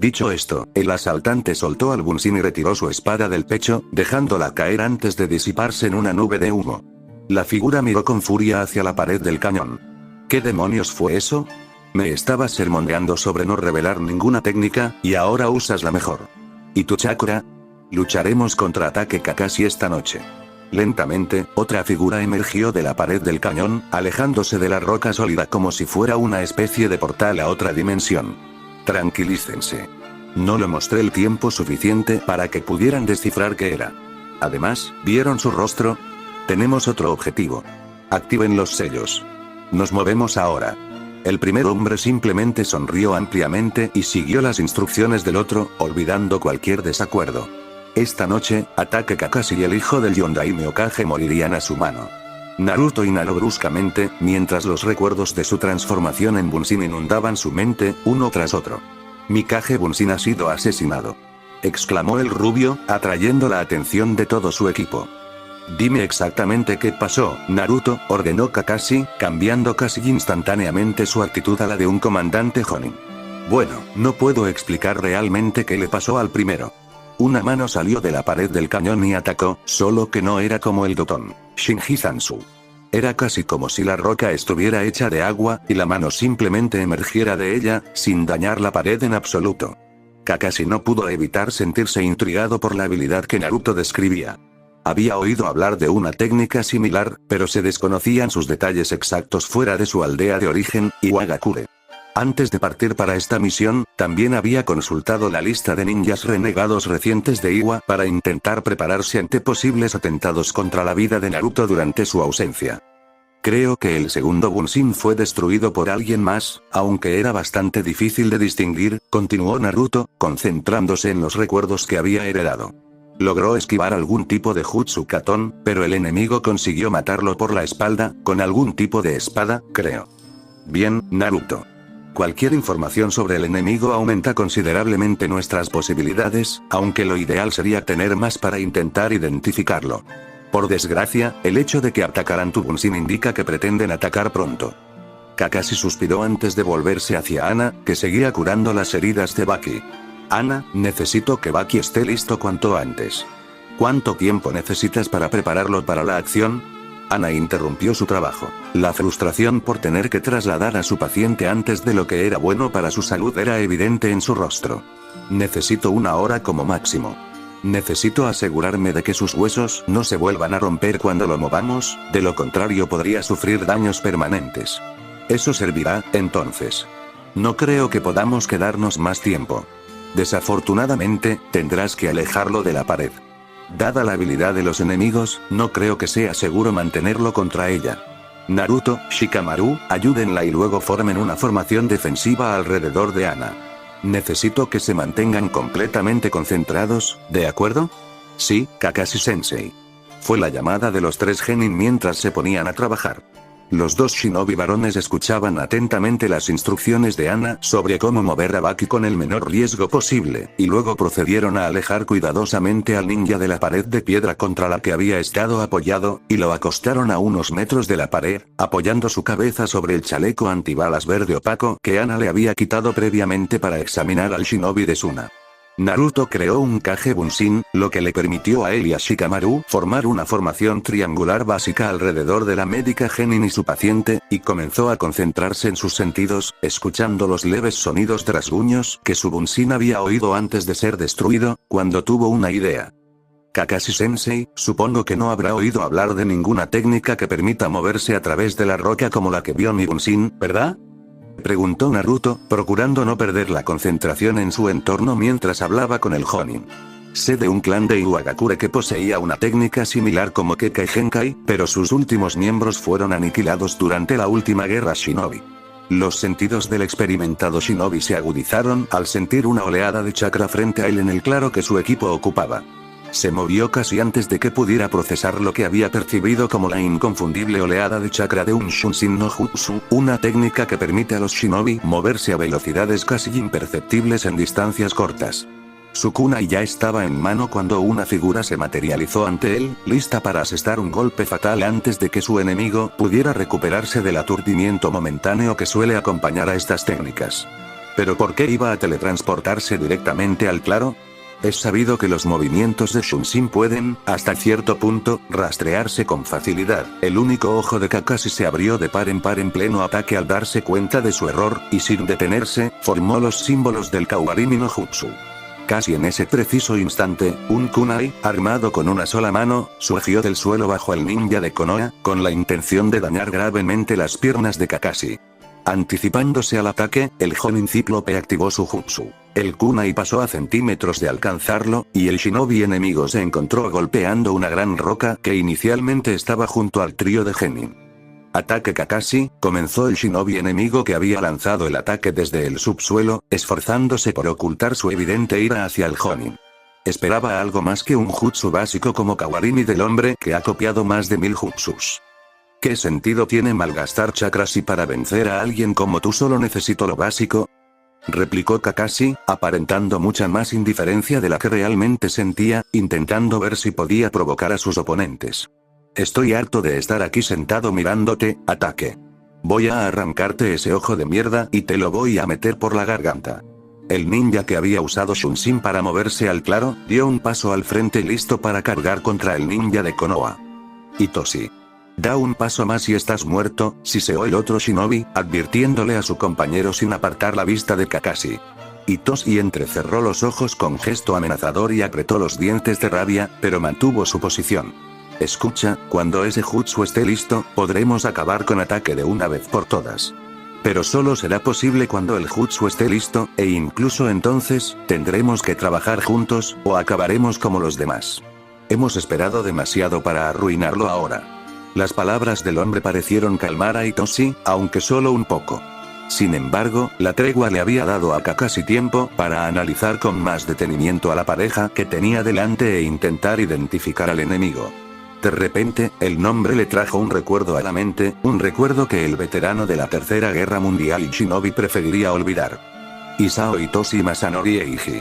Dicho esto, el asaltante soltó al Bunshin y retiró su espada del pecho, dejándola caer antes de disiparse en una nube de humo. La figura miró con furia hacia la pared del cañón. ¿Qué demonios fue eso? Me estabas sermoneando sobre no revelar ninguna técnica, y ahora usas la mejor. ¿Y tu chakra? Lucharemos contra ataque Kakashi esta noche. Lentamente, otra figura emergió de la pared del cañón, alejándose de la roca sólida como si fuera una especie de portal a otra dimensión. Tranquilícense. No lo mostré el tiempo suficiente para que pudieran descifrar qué era. Además, ¿vieron su rostro? Tenemos otro objetivo. Activen los sellos. Nos movemos ahora. El primer hombre simplemente sonrió ampliamente y siguió las instrucciones del otro, olvidando cualquier desacuerdo. Esta noche, Ataque Kakashi y el hijo del Yondaime Hokage morirían a su mano. Naruto inhaló bruscamente, mientras los recuerdos de su transformación en Bunshin inundaban su mente, uno tras otro. Mi Kage Bunshin ha sido asesinado. Exclamó el rubio, atrayendo la atención de todo su equipo. Dime exactamente qué pasó, Naruto, ordenó Kakashi, cambiando casi instantáneamente su actitud a la de un comandante Jonin. Bueno, no puedo explicar realmente qué le pasó al primero. Una mano salió de la pared del cañón y atacó, solo que no era como el Doton Shinji Zansu. Era casi como si la roca estuviera hecha de agua, y la mano simplemente emergiera de ella, sin dañar la pared en absoluto. Kakashi no pudo evitar sentirse intrigado por la habilidad que Naruto describía. Había oído hablar de una técnica similar, pero se desconocían sus detalles exactos fuera de su aldea de origen, Iwagakure. Antes de partir para esta misión, también había consultado la lista de ninjas renegados recientes de Iwa para intentar prepararse ante posibles atentados contra la vida de Naruto durante su ausencia. Creo que el segundo Bunshin fue destruido por alguien más, aunque era bastante difícil de distinguir, continuó Naruto, concentrándose en los recuerdos que había heredado. Logró esquivar algún tipo de Jutsu Katon, pero el enemigo consiguió matarlo por la espalda, con algún tipo de espada, creo. Bien, Naruto. Cualquier información sobre el enemigo aumenta considerablemente nuestras posibilidades, aunque lo ideal sería tener más para intentar identificarlo. Por desgracia, el hecho de que atacaran tu Bunshin indica que pretenden atacar pronto. Kakashi suspiró antes de volverse hacia Ana, que seguía curando las heridas de Baki. Ana, necesito que Baki esté listo cuanto antes. ¿Cuánto tiempo necesitas para prepararlo para la acción? Ana interrumpió su trabajo. La frustración por tener que trasladar a su paciente antes de lo que era bueno para su salud era evidente en su rostro. Necesito 1 hora como máximo. Necesito asegurarme de que sus huesos no se vuelvan a romper cuando lo movamos, de lo contrario podría sufrir daños permanentes. Eso servirá, entonces. No creo que podamos quedarnos más tiempo. Desafortunadamente, tendrás que alejarlo de la pared. Dada la habilidad de los enemigos, no creo que sea seguro mantenerlo contra ella. Naruto, Shikamaru, ayúdenla y luego formen una formación defensiva alrededor de Ana. Necesito que se mantengan completamente concentrados, ¿de acuerdo? Sí, Kakashi-sensei. Fue la llamada de los 3 genin mientras se ponían a trabajar. Los 2 shinobi varones escuchaban atentamente las instrucciones de Ana sobre cómo mover a Baki con el menor riesgo posible, y luego procedieron a alejar cuidadosamente al ninja de la pared de piedra contra la que había estado apoyado, y lo acostaron a unos metros de la pared, apoyando su cabeza sobre el chaleco antibalas verde opaco que Ana le había quitado previamente para examinar al shinobi de Suna. Naruto creó un Kage Bunshin, lo que le permitió a él y a Shikamaru formar una formación triangular básica alrededor de la médica genin y su paciente, y comenzó a concentrarse en sus sentidos, escuchando los leves sonidos de rasguños que su Bunshin había oído antes de ser destruido, cuando tuvo una idea. Kakashi-sensei, supongo que no habrá oído hablar de ninguna técnica que permita moverse a través de la roca como la que vio mi Bunshin, ¿verdad? Preguntó Naruto, procurando no perder la concentración en su entorno mientras hablaba con el Jonin. Sé de un clan de Iwagakure que poseía una técnica similar como Kekai Genkai, pero sus últimos miembros fueron aniquilados durante la última guerra shinobi. Los sentidos del experimentado shinobi se agudizaron al sentir una oleada de chakra frente a él en el claro que su equipo ocupaba. Se movió casi antes de que pudiera procesar lo que había percibido como la inconfundible oleada de chakra de un Shunshin no Jutsu, una técnica que permite a los shinobi moverse a velocidades casi imperceptibles en distancias cortas. Su kunai ya estaba en mano cuando una figura se materializó ante él, lista para asestar un golpe fatal antes de que su enemigo pudiera recuperarse del aturdimiento momentáneo que suele acompañar a estas técnicas. ¿Pero por qué iba a teletransportarse directamente al claro? Es sabido que los movimientos de Shunshin pueden, hasta cierto punto, rastrearse con facilidad. El único ojo de Kakashi se abrió de par en pleno ataque al darse cuenta de su error, y sin detenerse, formó los símbolos del Kawarimi no Jutsu. Casi en ese preciso instante, un kunai, armado con una sola mano, surgió del suelo bajo el ninja de Konoha, con la intención de dañar gravemente las piernas de Kakashi. Anticipándose al ataque, el Jonin Cíclope activó su jutsu. El kunai pasó a centímetros de alcanzarlo, y el shinobi enemigo se encontró golpeando una gran roca que inicialmente estaba junto al trío de genin. Ataque Kakashi, comenzó el shinobi enemigo que había lanzado el ataque desde el subsuelo, esforzándose por ocultar su evidente ira hacia el Jonin. Esperaba algo más que un jutsu básico como Kawarimi del hombre que ha copiado más de 1000 jutsus. ¿Qué sentido tiene malgastar chakras y para vencer a alguien como tú solo necesito lo básico? Replicó Kakashi, aparentando mucha más indiferencia de la que realmente sentía, intentando ver si podía provocar a sus oponentes. Estoy harto de estar aquí sentado mirándote, ataque. Voy a arrancarte ese ojo de mierda y te lo voy a meter por la garganta. El ninja que había usado Shunshin para moverse al claro, dio un paso al frente listo para cargar contra el ninja de Konoha. Itoshi. Da un paso más y estás muerto, siseó el otro shinobi, advirtiéndole a su compañero sin apartar la vista de Kakashi. Itoshi entrecerró los ojos con gesto amenazador y apretó los dientes de rabia, pero mantuvo su posición. Escucha, cuando ese jutsu esté listo, podremos acabar con ataque de una vez por todas. Pero solo será posible cuando el jutsu esté listo, e incluso entonces, tendremos que trabajar juntos, o acabaremos como los demás. Hemos esperado demasiado para arruinarlo ahora. Las palabras del hombre parecieron calmar a Itoshi, aunque solo un poco. Sin embargo, la tregua le había dado a Kakashi tiempo para analizar con más detenimiento a la pareja que tenía delante e intentar identificar al enemigo. De repente, el nombre le trajo un recuerdo a la mente, un recuerdo que el veterano de la Tercera Guerra Mundial y Shinobi preferiría olvidar. Isao Itoshi Masanori Eiji.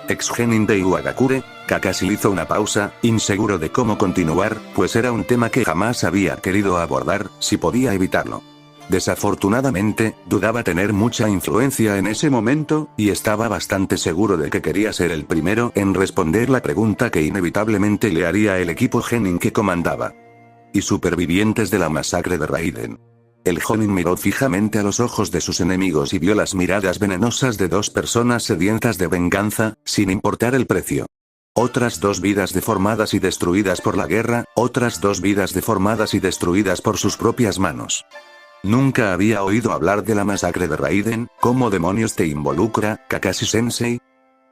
Ex genin de Iwagakure. Kakashi hizo una pausa, inseguro de cómo continuar, pues era un tema que jamás había querido abordar, si podía evitarlo. Desafortunadamente, dudaba tener mucha influencia en ese momento, y estaba bastante seguro de que quería ser el primero en responder la pregunta que inevitablemente le haría el equipo genin que comandaba. Y supervivientes de la masacre de Raiden. El Jonin miró fijamente a los ojos de sus enemigos y vio las miradas venenosas de dos personas sedientas de venganza, sin importar el precio. Otras dos vidas deformadas y destruidas por la guerra, otras dos vidas deformadas y destruidas por sus propias manos. Nunca había oído hablar de la masacre de Raiden. ¿Cómo demonios te involucra, Kakashi-sensei?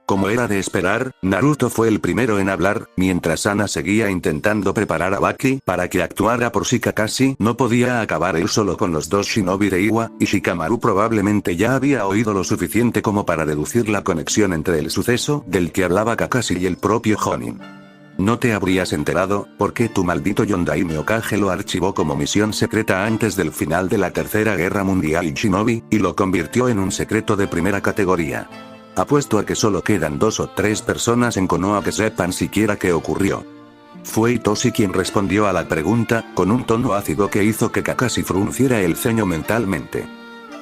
Como era de esperar, Naruto fue el primero en hablar, mientras Ana seguía intentando preparar a Baki para que actuara por si Kakashi no podía acabar él solo con los dos shinobi de Iwa, y Shikamaru probablemente ya había oído lo suficiente como para deducir la conexión entre el suceso del que hablaba Kakashi y el propio Jonin. ¿No te habrías enterado, porque tu maldito Yondaime Hokage lo archivó como misión secreta antes del final de la Tercera Guerra Mundial y Shinobi, y lo convirtió en un secreto de primera categoría? Apuesto a que solo quedan 2 o 3 personas en Konoha que sepan siquiera qué ocurrió. Fue Itoshi quien respondió a la pregunta, con un tono ácido que hizo que Kakashi frunciera el ceño mentalmente.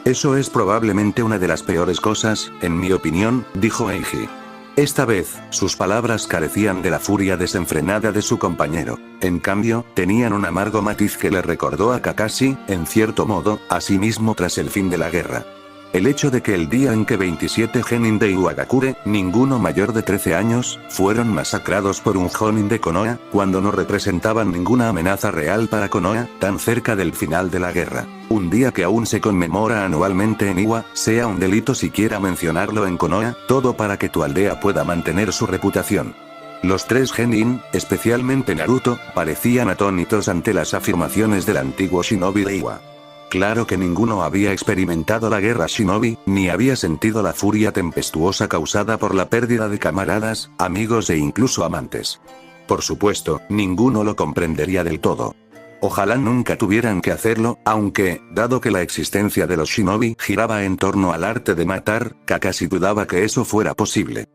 Eso es probablemente una de las peores cosas, en mi opinión, dijo Eiji. Esta vez, sus palabras carecían de la furia desenfrenada de su compañero. En cambio, tenían un amargo matiz que le recordó a Kakashi, en cierto modo, a sí mismo tras el fin de la guerra. El hecho de que el día en que 27 genin de Iwagakure, ninguno mayor de 13 años, fueron masacrados por un jonin de Konoha, cuando no representaban ninguna amenaza real para Konoha, tan cerca del final de la guerra. Un día que aún se conmemora anualmente en Iwa, sea un delito siquiera mencionarlo en Konoha, todo para que tu aldea pueda mantener su reputación. Los 3 genin, especialmente Naruto, parecían atónitos ante las afirmaciones del antiguo shinobi de Iwa. Claro que ninguno había experimentado la guerra shinobi, ni había sentido la furia tempestuosa causada por la pérdida de camaradas, amigos e incluso amantes. Por supuesto, ninguno lo comprendería del todo. Ojalá nunca tuvieran que hacerlo, aunque, dado que la existencia de los shinobi giraba en torno al arte de matar, Kakashi dudaba que eso fuera posible.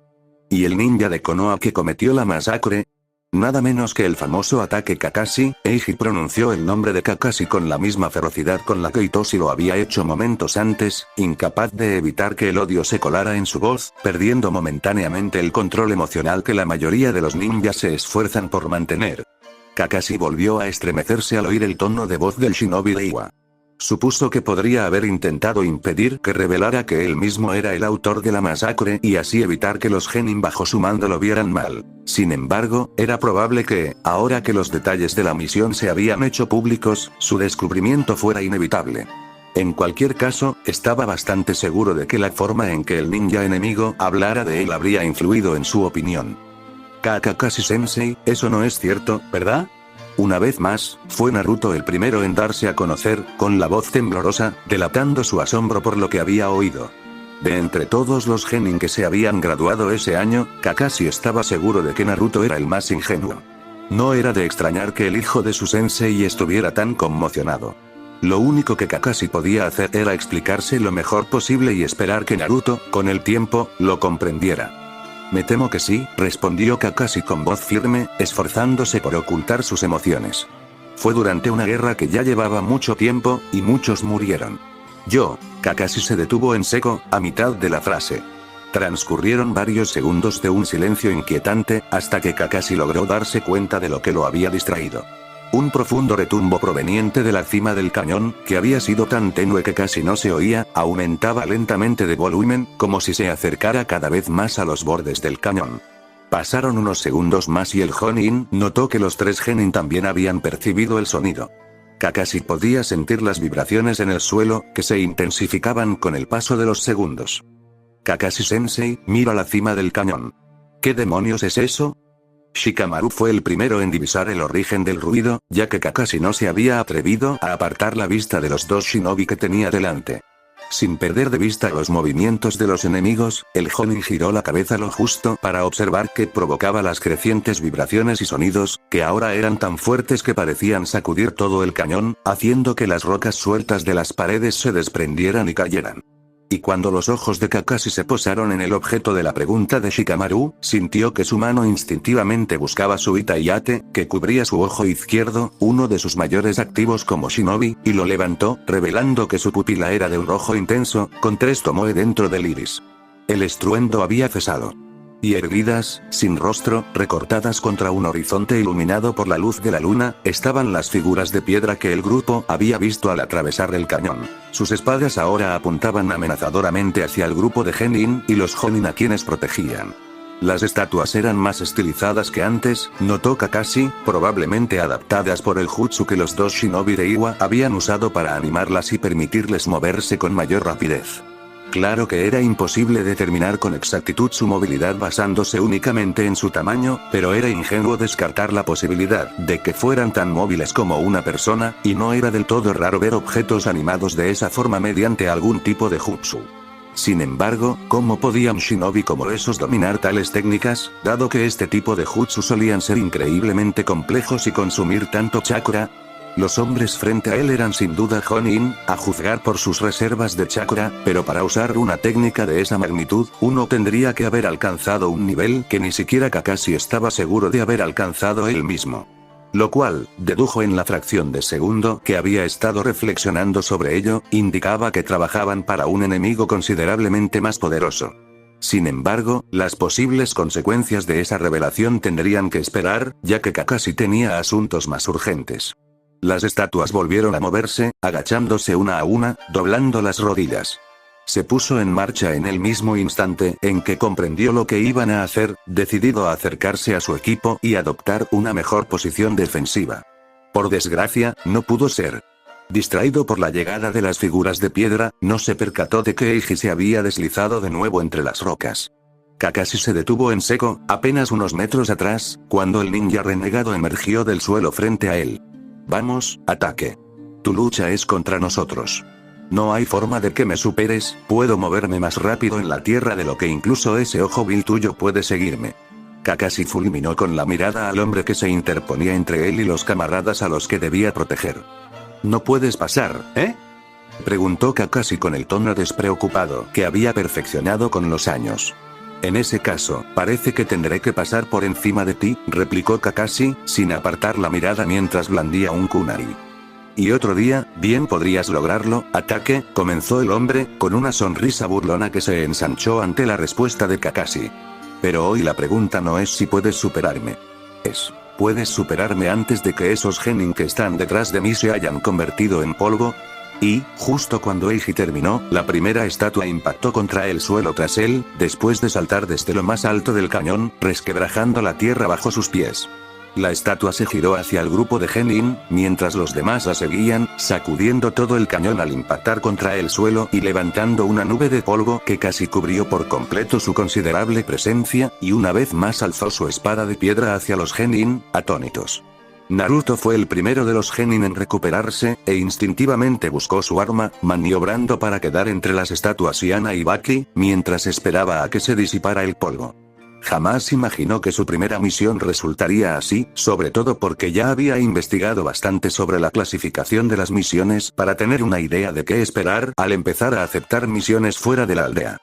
¿Y el ninja de Konoha que cometió la masacre? Nada menos que el famoso ataque Kakashi. Eiji pronunció el nombre de Kakashi con la misma ferocidad con la que Itoshi lo había hecho momentos antes, incapaz de evitar que el odio se colara en su voz, perdiendo momentáneamente el control emocional que la mayoría de los ninjas se esfuerzan por mantener. Kakashi volvió a estremecerse al oír el tono de voz del shinobi de Iwa. Supuso que podría haber intentado impedir que revelara que él mismo era el autor de la masacre y así evitar que los genin bajo su mando lo vieran mal. Sin embargo, era probable que, ahora que los detalles de la misión se habían hecho públicos, su descubrimiento fuera inevitable. En cualquier caso, estaba bastante seguro de que la forma en que el ninja enemigo hablara de él habría influido en su opinión. Kakashi-sensei, eso no es cierto, ¿verdad? Una vez más, fue Naruto el primero en darse a conocer, con la voz temblorosa, delatando su asombro por lo que había oído. De entre todos los genin que se habían graduado ese año, Kakashi estaba seguro de que Naruto era el más ingenuo. No era de extrañar que el hijo de su sensei estuviera tan conmocionado. Lo único que Kakashi podía hacer era explicarse lo mejor posible y esperar que Naruto, con el tiempo, lo comprendiera. Me temo que sí, respondió Kakashi con voz firme, esforzándose por ocultar sus emociones. Fue durante una guerra que ya llevaba mucho tiempo, y muchos murieron. Kakashi se detuvo en seco, a mitad de la frase. Transcurrieron varios segundos de un silencio inquietante, hasta que Kakashi logró darse cuenta de lo que lo había distraído. Un profundo retumbo proveniente de la cima del cañón, que había sido tan tenue que casi no se oía, aumentaba lentamente de volumen, como si se acercara cada vez más a los bordes del cañón. Pasaron unos segundos más y el Jonin notó que los 3 genin también habían percibido el sonido. Kakashi podía sentir las vibraciones en el suelo, que se intensificaban con el paso de los segundos. Kakashi-sensei, mira la cima del cañón. ¿Qué demonios es eso? Shikamaru fue el primero en divisar el origen del ruido, ya que Kakashi no se había atrevido a apartar la vista de los 2 shinobi que tenía delante. Sin perder de vista los movimientos de los enemigos, el Jonin giró la cabeza lo justo para observar qué provocaba las crecientes vibraciones y sonidos, que ahora eran tan fuertes que parecían sacudir todo el cañón, haciendo que las rocas sueltas de las paredes se desprendieran y cayeran. Y cuando los ojos de Kakashi se posaron en el objeto de la pregunta de Shikamaru, sintió que su mano instintivamente buscaba su Itaiyate, que cubría su ojo izquierdo, uno de sus mayores activos como shinobi, y lo levantó, revelando que su pupila era de un rojo intenso, con 3 tomoe dentro del iris. El estruendo había cesado. Y erguidas, sin rostro, recortadas contra un horizonte iluminado por la luz de la luna, estaban las figuras de piedra que el grupo había visto al atravesar el cañón. Sus espadas ahora apuntaban amenazadoramente hacia el grupo de genin y los jonin a quienes protegían. Las estatuas eran más estilizadas que antes, notó Kakashi, probablemente adaptadas por el jutsu que los 2 shinobi de Iwa habían usado para animarlas y permitirles moverse con mayor rapidez. Claro que era imposible determinar con exactitud su movilidad basándose únicamente en su tamaño, pero era ingenuo descartar la posibilidad de que fueran tan móviles como una persona, y no era del todo raro ver objetos animados de esa forma mediante algún tipo de jutsu. Sin embargo, ¿cómo podían shinobi como esos dominar tales técnicas, dado que este tipo de jutsu solían ser increíblemente complejos y consumir tanto chakra? Los hombres frente a él eran sin duda Jonin, a juzgar por sus reservas de chakra, pero para usar una técnica de esa magnitud, uno tendría que haber alcanzado un nivel que ni siquiera Kakashi estaba seguro de haber alcanzado él mismo. Lo cual, dedujo en la fracción de segundo que había estado reflexionando sobre ello, indicaba que trabajaban para un enemigo considerablemente más poderoso. Sin embargo, las posibles consecuencias de esa revelación tendrían que esperar, ya que Kakashi tenía asuntos más urgentes. Las estatuas volvieron a moverse, agachándose una a una, doblando las rodillas. Se puso en marcha en el mismo instante en que comprendió lo que iban a hacer, decidido a acercarse a su equipo y adoptar una mejor posición defensiva. Por desgracia, no pudo ser. Distraído por la llegada de las figuras de piedra, no se percató de que Eiji se había deslizado de nuevo entre las rocas. Kakashi se detuvo en seco, apenas unos metros atrás, cuando el ninja renegado emergió del suelo frente a él. Vamos, ataque. Tu lucha es contra nosotros. No hay forma de que me superes, puedo moverme más rápido en la tierra de lo que incluso ese ojo vil tuyo puede seguirme. Kakashi fulminó con la mirada al hombre que se interponía entre él y los camaradas a los que debía proteger. No puedes pasar, ¿eh? Preguntó Kakashi con el tono despreocupado que había perfeccionado con los años. En ese caso, parece que tendré que pasar por encima de ti, replicó Kakashi, sin apartar la mirada mientras blandía un kunai. Y otro día, bien podrías lograrlo, ataque, comenzó el hombre, con una sonrisa burlona que se ensanchó ante la respuesta de Kakashi. Pero hoy la pregunta no es si puedes superarme. Es, ¿puedes superarme antes de que esos genin que están detrás de mí se hayan convertido en polvo? Y, justo cuando Eiji terminó, la primera estatua impactó contra el suelo tras él, después de saltar desde lo más alto del cañón, resquebrajando la tierra bajo sus pies. La estatua se giró hacia el grupo de genin, mientras los demás la seguían, sacudiendo todo el cañón al impactar contra el suelo y levantando una nube de polvo que casi cubrió por completo su considerable presencia, y una vez más alzó su espada de piedra hacia los genin, atónitos. Naruto fue el primero de los genin en recuperarse, e instintivamente buscó su arma, maniobrando para quedar entre las estatuas Yana y Baki, mientras esperaba a que se disipara el polvo. Jamás imaginó que su primera misión resultaría así, sobre todo porque ya había investigado bastante sobre la clasificación de las misiones para tener una idea de qué esperar al empezar a aceptar misiones fuera de la aldea.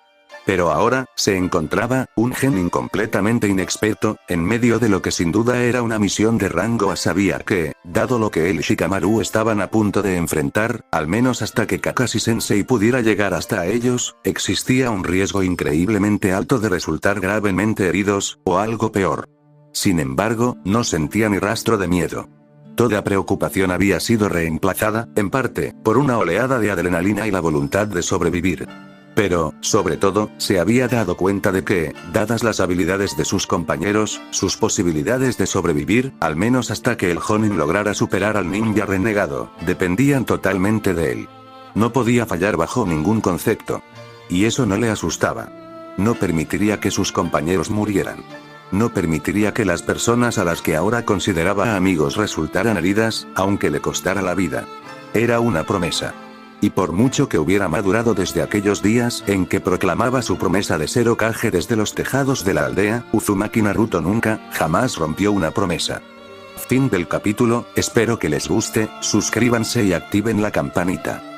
Pero ahora, se encontraba, un genin completamente inexperto, en medio de lo que sin duda era una misión de rango A. Sabía que, dado lo que él y Shikamaru estaban a punto de enfrentar, al menos hasta que Kakashi-sensei pudiera llegar hasta ellos, existía un riesgo increíblemente alto de resultar gravemente heridos, o algo peor. Sin embargo, no sentía ni rastro de miedo. Toda preocupación había sido reemplazada, en parte, por una oleada de adrenalina y la voluntad de sobrevivir. Pero, sobre todo, se había dado cuenta de que, dadas las habilidades de sus compañeros, sus posibilidades de sobrevivir, al menos hasta que el Jonin lograra superar al ninja renegado, dependían totalmente de él. No podía fallar bajo ningún concepto. Y eso no le asustaba. No permitiría que sus compañeros murieran. No permitiría que las personas a las que ahora consideraba amigos resultaran heridas, aunque le costara la vida. Era una promesa. Y por mucho que hubiera madurado desde aquellos días en que proclamaba su promesa de ser Hokage desde los tejados de la aldea, Uzumaki Naruto nunca, jamás rompió una promesa. Fin del capítulo, espero que les guste, suscríbanse y activen la campanita.